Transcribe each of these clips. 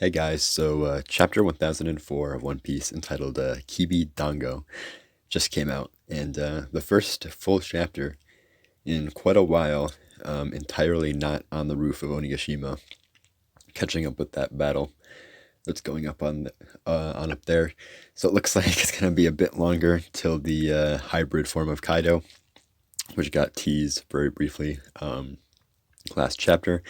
Hey guys, so chapter 1004 of One Piece entitled Kibi Dango just came out, and the first full chapter in quite a while, entirely not on the roof of Onigashima, catching up with that battle that's going up on up there. So it looks like it's gonna be a bit longer till the hybrid form of Kaido, which got teased very briefly last chapter.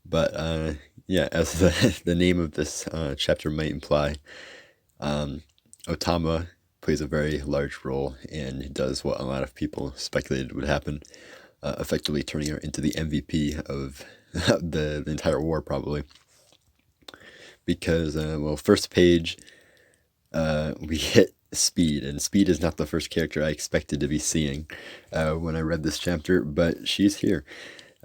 But yeah, as the name of this chapter might imply, Otama plays a very large role and does what a lot of people speculated would happen, effectively turning her into the MVP of the entire war, probably. Because, well, first page, we hit Speed, and Speed is not the first character I expected to be seeing when I read this chapter, but she's here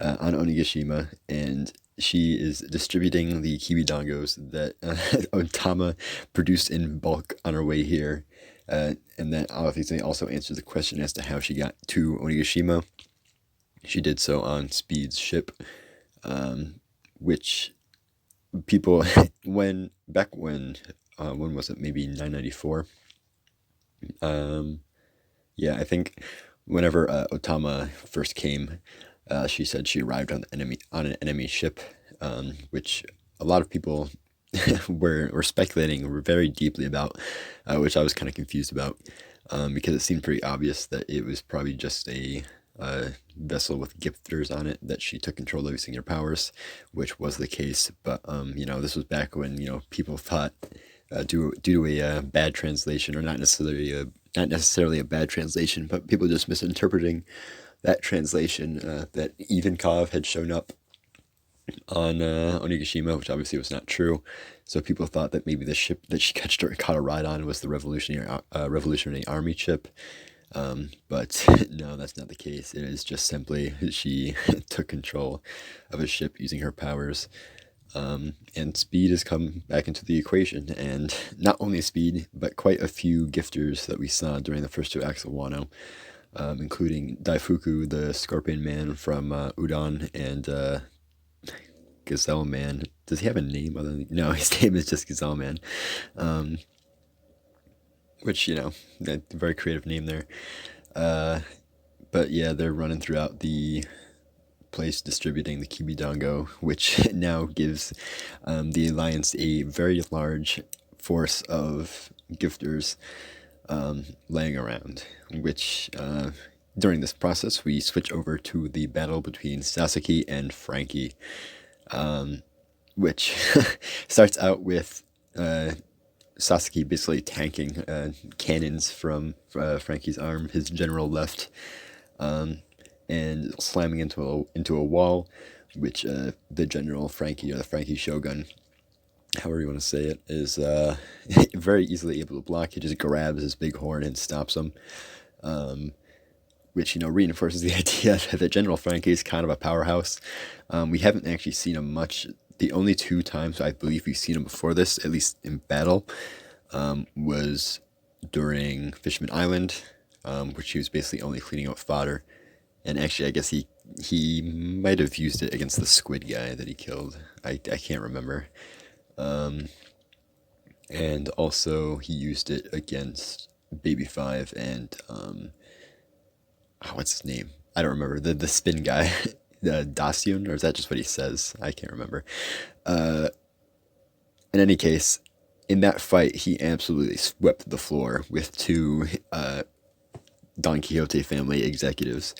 on Onigashima, and she is distributing the kiwi dongos that Otama produced in bulk on her way here. And that obviously also answers the question as to how she got to Onigashima. She did so on Speed's ship, which people, when was it? Maybe 994. Yeah, I think whenever Otama first came, she said she arrived on an enemy ship, which a lot of people were speculating very deeply about, which I was kind of confused about, because it seemed pretty obvious that it was probably just a vessel with gifters on it that she took control of using her powers, which was the case. But this was back when people thought, due to a bad translation, or not necessarily a bad translation, but people just misinterpreting that translation, that Ivankov had shown up on Onigashima, which obviously was not true. So people thought that maybe the ship that she caught a ride on was the Revolutionary Army ship. But no, that's not the case. It is just simply she took control of a ship using her powers. And Speed has come back into the equation, and not only Speed, but quite a few gifters that we saw during the first two acts of Wano, including Daifuku, the Scorpion Man from Udon, and Gazelle Man. Does he have a name other than... No, his name is just Gazelle Man. Which, a very creative name there. But yeah, they're running throughout the place distributing the Kibidongo, which now gives the Alliance a very large force of gifters laying around, which during this process we switch over to the battle between Sasaki and Frankie, which starts out with Sasaki basically tanking cannons from Frankie's arm, his general left, and slamming into a wall, which the general Frankie, or the Frankie Shogun, however you want to say it, is very easily able to block. He just grabs his big horn and stops him, which reinforces the idea that General Frankie is kind of a powerhouse. We haven't actually seen him much. The only two times I believe we've seen him before this, at least in battle, was during Fishman Island, which he was basically only cleaning out fodder. And actually, I guess he might have used it against the squid guy that he killed. I can't remember. And also he used it against Baby Five and what's his name? I don't remember. The spin guy, the Dacian, or is that just what he says? I can't remember. In any case, in that fight, he absolutely swept the floor with two Don Quixote family executives,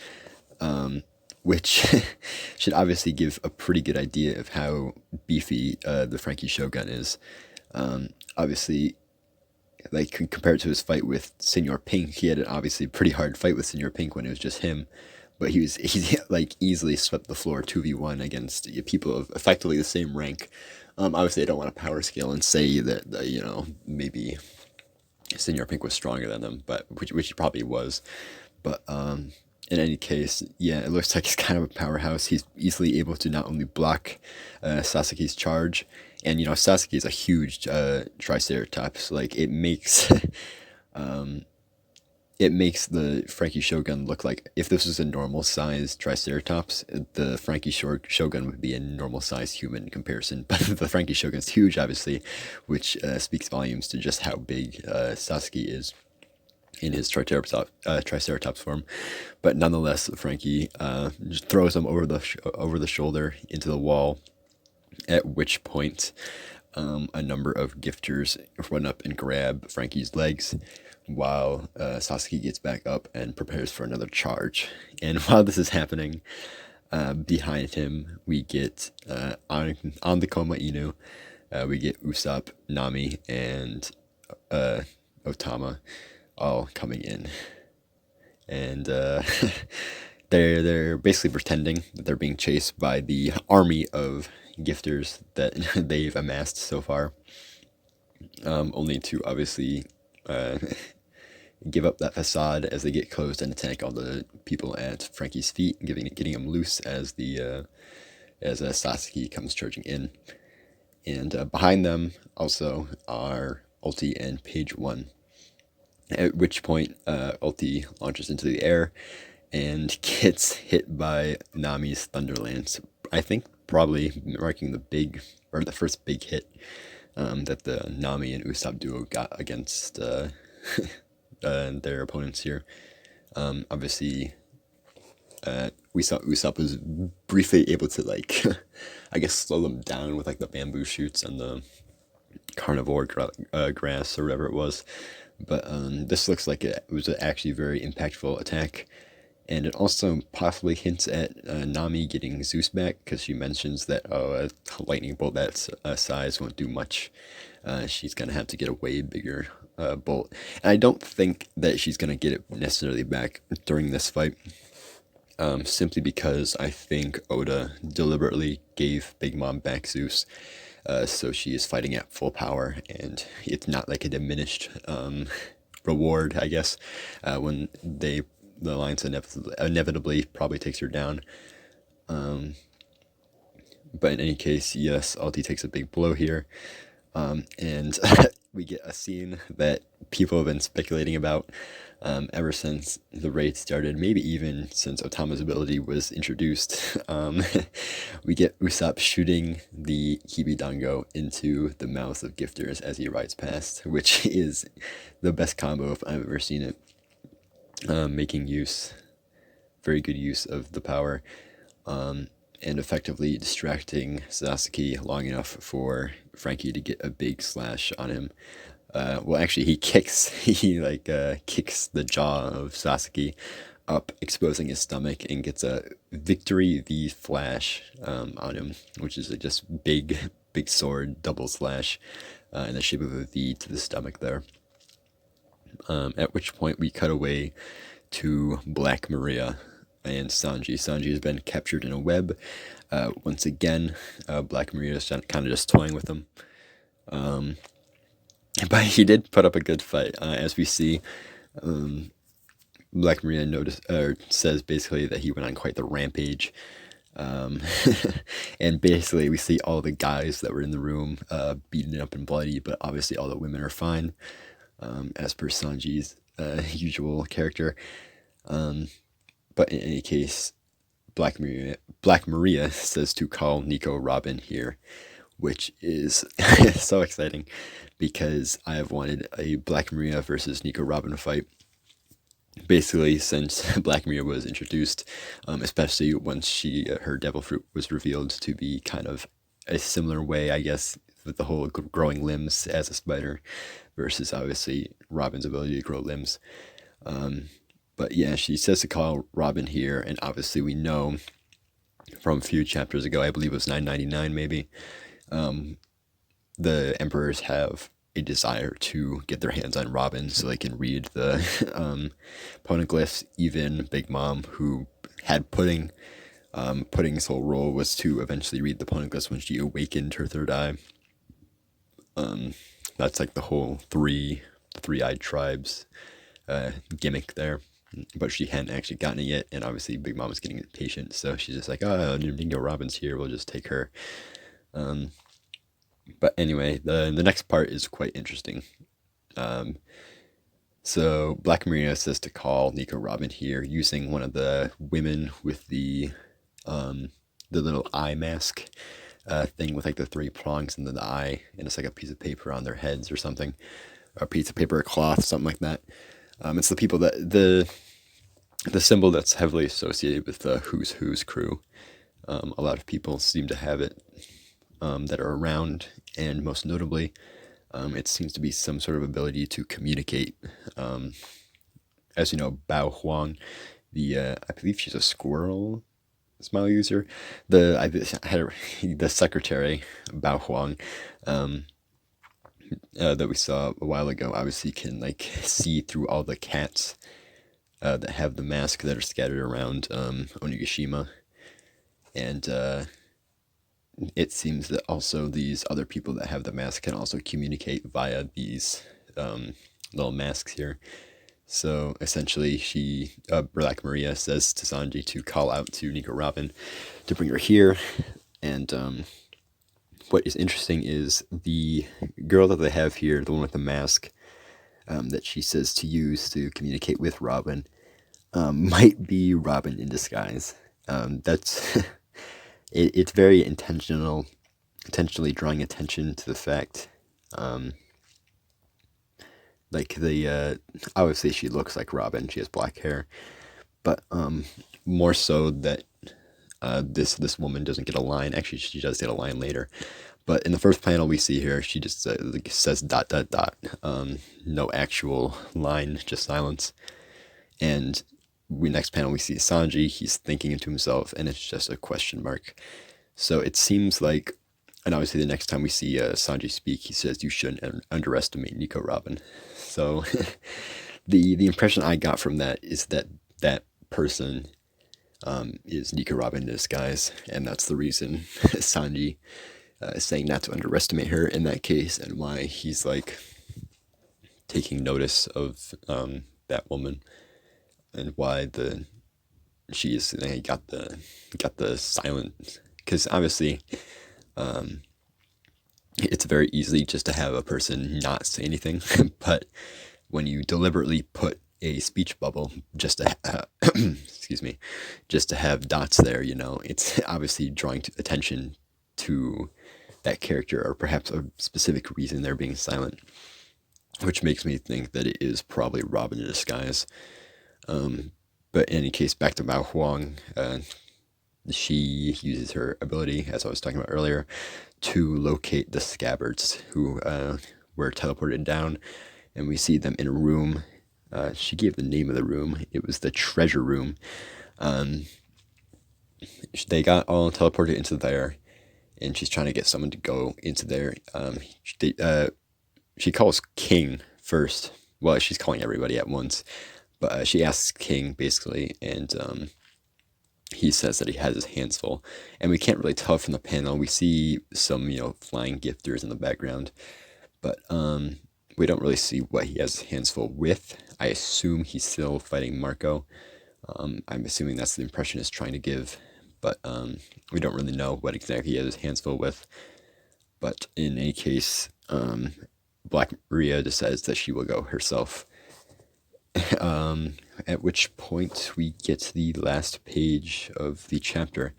which should obviously give a pretty good idea of how beefy the Frankie Shogun is. Obviously, like compared to his fight with Senor Pink, he had an obviously pretty hard fight with Senor Pink when it was just him, but he like easily swept the floor 2v1 against people of effectively the same rank. Obviously, I don't want to power scale and say that maybe Senor Pink was stronger than them, but which he probably was. But in any case, yeah, it looks like he's kind of a powerhouse. He's easily able to not only block Sasaki's charge, and Sasaki is a huge Triceratops. Like it makes it makes the Frankie Shogun look like if this was a normal sized Triceratops, the Frankie Shogun would be a normal sized human in comparison. But the Frankie Shogun's huge, obviously, which speaks volumes to just how big Sasuke is in his Triceratops form. But nonetheless, Frankie just throws him over the shoulder into the wall. At which point, a number of gifters run up and grab Frankie's legs, while Sasuke gets back up and prepares for another charge. And while this is happening, behind him we get on the Koma Inu, we get Usopp, Nami, and Otama all coming in, and they're basically pretending that they're being chased by the army of gifters that they've amassed so far, only to obviously give up that facade as they get close and attack all the people at Frankie's feet, getting him loose as Sasuke comes charging in. And behind them also are Ulti and Page One. At which point, Ulti launches into the air and gets hit by Nami's Thunderlance. I think probably marking the first big hit that the Nami and Usopp duo got against their opponents here. Obviously, we saw Usopp was briefly able to, like, I guess, slow them down with like the bamboo shoots and the carnivore grass or whatever it was. But this looks like it was actually a very impactful attack. And it also possibly hints at Nami getting Zeus back, because she mentions that a lightning bolt that size won't do much. She's going to have to get a way bigger bolt. And I don't think that she's going to get it necessarily back during this fight, simply because I think Oda deliberately gave Big Mom back Zeus. So she is fighting at full power, and it's not like a diminished reward, I guess, when the Alliance inevitably probably takes her down. But in any case, yes, Ulti takes a big blow here. And we get a scene that people have been speculating about ever since the raid started, maybe even since Otama's ability was introduced. We get Usopp shooting the Kibidango into the mouth of gifters as he rides past, which is the best combo if I've ever seen it. Making very good use of the power, and effectively distracting Sasuke long enough for Frankie to get a big slash on him. Well, actually, he kicks the jaw of Sasuke up, exposing his stomach, and gets a victory V flash on him, which is just big sword double slash in the shape of a V to the stomach there. At which point we cut away to Black Maria and Sanji. Sanji has been captured in a web. Once again, Black Maria is kind of just toying with him. But he did put up a good fight. As we see, Black Maria says basically that he went on quite the rampage. And basically we see all the guys that were in the room beaten up and bloody, but obviously all the women are fine, as per Sanji's usual character. But in any case, Black Maria says to call Nico Robin here, which is so exciting, because I have wanted a Black Maria versus Nico Robin fight basically since Black Maria was introduced, especially once her devil fruit was revealed to be kind of a similar way, I guess, with the whole growing limbs as a spider versus obviously Robin's ability to grow limbs. But yeah, she says to call Robin here, and obviously we know from a few chapters ago, I believe it was 999 maybe, the emperors have a desire to get their hands on Robin so they can read the poneglyphs. Even Big Mom, who had Pudding's whole role was to eventually read the poneglyphs when she awakened her third eye. That's like the whole three-eyed tribes gimmick there. But she hadn't actually gotten it yet, and obviously Big Mom was getting impatient, so she's just like, oh, Dingo Robin's here, we'll just take her. But anyway, the next part is quite interesting. So Black Maria says to call Nico Robin here using one of the women with um, the little eye mask thing with like the three prongs and then the eye, and it's like a piece of paper on their heads or something, or a piece of paper or cloth, something like that. It's the people that the symbol that's heavily associated with the Who's Who's crew. A lot of people seem to have it that are around, and most notably, it seems to be some sort of ability to communicate. As you know, Bao Huang, I believe she's a squirrel smile user. I had the secretary Bao Huang, um, that we saw a while ago. Obviously, can like see through all the cats that have the mask that are scattered around Onigashima, and it seems that also these other people that have the mask can also communicate via these little masks here. So essentially, Black Maria says to Sanji to call out to Nico Robin to bring her here. And what is interesting is the girl that they have here, the one with the mask, that she says to use to communicate with Robin, might be Robin in disguise. That's it's very intentionally drawing attention to the fact, like obviously she looks like Robin. She has black hair, but more so that this woman doesn't get a line. Actually, she does get a line later, but in the first panel we see her, she just like, says dot dot dot. No actual line, just silence. And next panel we see Sanji. He's thinking to himself, and it's just a question mark. So it seems like, and obviously the next time we see Sanji speak, he says you shouldn't underestimate Nico Robin. So the impression I got from that is that that person is Nico Robin in disguise, and that's the reason Sanji is saying not to underestimate her in that case, and why he's like taking notice of that woman, and why she's got the silent, because obviously it's very easy just to have a person not say anything, but when you deliberately put a speech bubble just to excuse me, just to have dots there, it's obviously drawing attention to that character, or perhaps a specific reason they're being silent, which makes me think that it is probably Robin in disguise. But in any case, back to Mao Huang, she uses her ability, as I was talking about earlier, to locate the scabbards who were teleported down, and we see them in a room. She gave the name of the room. It was the treasure room. They got all teleported into there, and she's trying to get someone to go into there. She calls King first. Well, she's calling everybody at once, but she asks King basically, and he says that he has his hands full, and we can't really tell from the panel. We see some flying gifters in the background, but we don't really see what he has his hands full with. I assume he's still fighting Marco. I'm assuming that's the impression he's trying to give, but we don't really know what exactly he has his hands full with. But in any case, Black Maria decides that she will go herself. At which point we get to the last page of the chapter,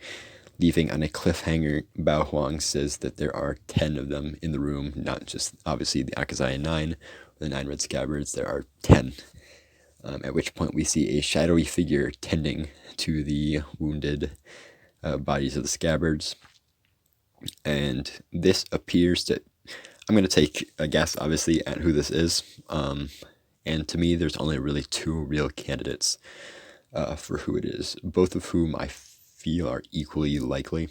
leaving on a cliffhanger. Bao Huang says that there are 10 of them in the room, not just obviously the Akazaya 9, the 9 red scabbards. There are 10. At which point we see a shadowy figure tending to the wounded bodies of the scabbards. And this appears to... I'm going to take a guess, obviously, at who this is. And to me, there's only really 2 real candidates for who it is, both of whom I feel are equally likely.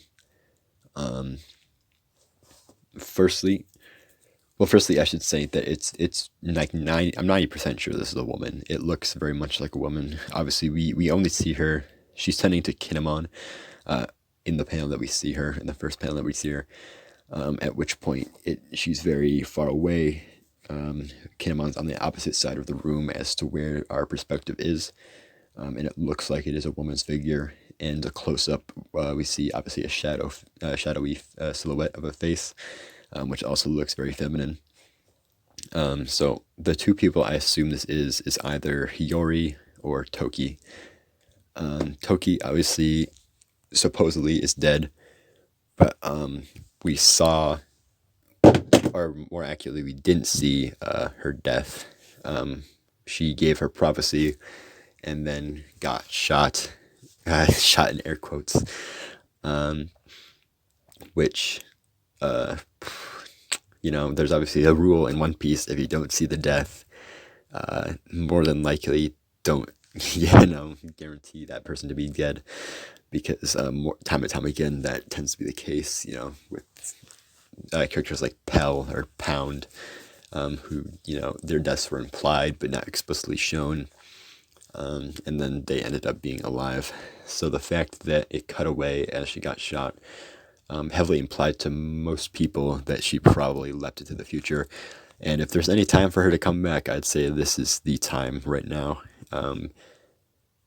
Firstly, I should say that it's like I'm 90% sure this is a woman. It looks very much like a woman. Obviously, we only see her. She's tending to Kinemon in the panel that we see her, in the first panel that we see her. At which point she's very far away. Kinemon's on the opposite side of the room as to where our perspective is, and it looks like it is a woman's figure. And a close-up, we see obviously a shadowy silhouette of a face, which also looks very feminine. So the two people I assume this is either Hiyori or Toki. Toki obviously supposedly is dead, but we saw, or more accurately, we didn't see her death. She gave her prophecy and then got shot, shot in air quotes, which, uh, there's obviously a rule in One Piece: if you don't see the death, more than likely don't, guarantee that person to be dead, because more, time and time again, that tends to be the case, with characters like Pell or Pound, who, their deaths were implied but not explicitly shown, and then they ended up being alive. So the fact that it cut away as she got shot heavily implied to most people that she probably leapt into the future. And if there's any time for her to come back, I'd say this is the time right now.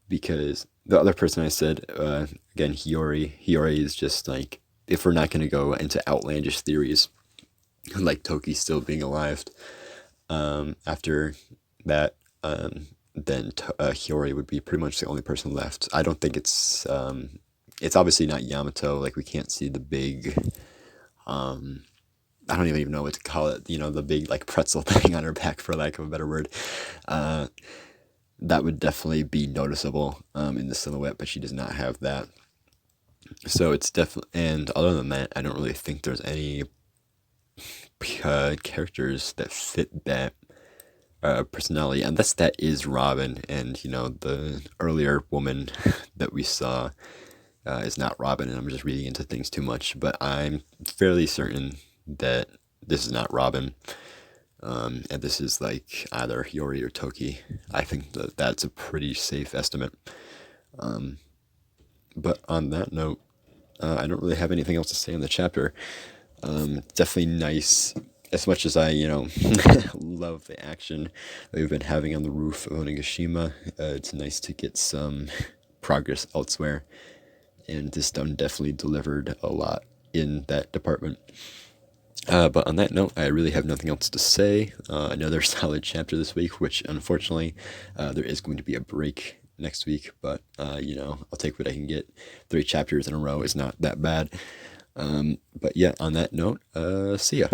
Because the other person I said, again, Hiyori is just like, if we're not going to go into outlandish theories, like Toki still being alive, after that, then Hiyori would be pretty much the only person left. I don't think it's obviously not Yamato. Like, we can't see the big, I don't even know what to call it, the big like pretzel thing on her back, for lack of a better word. That would definitely be noticeable in the silhouette, but she does not have that. So it's definitely, and other than that, I don't really think there's any characters that fit that personality, unless that is Robin, and the earlier woman that we saw is not Robin, and I'm just reading into things too much, but I'm fairly certain that this is not Robin, and this is like either Hiyori or Toki. I think that that's a pretty safe estimate. But on that note, I don't really have anything else to say on the chapter. Definitely nice. As much as I, love the action that we've been having on the roof of Onigashima, it's nice to get some progress elsewhere. And this done definitely delivered a lot in that department. But on that note, I really have nothing else to say. Another solid chapter this week, which unfortunately there is going to be a break next week, but I'll take what I can get. 3 chapters in a row is not that bad. But yeah, on that note, see ya.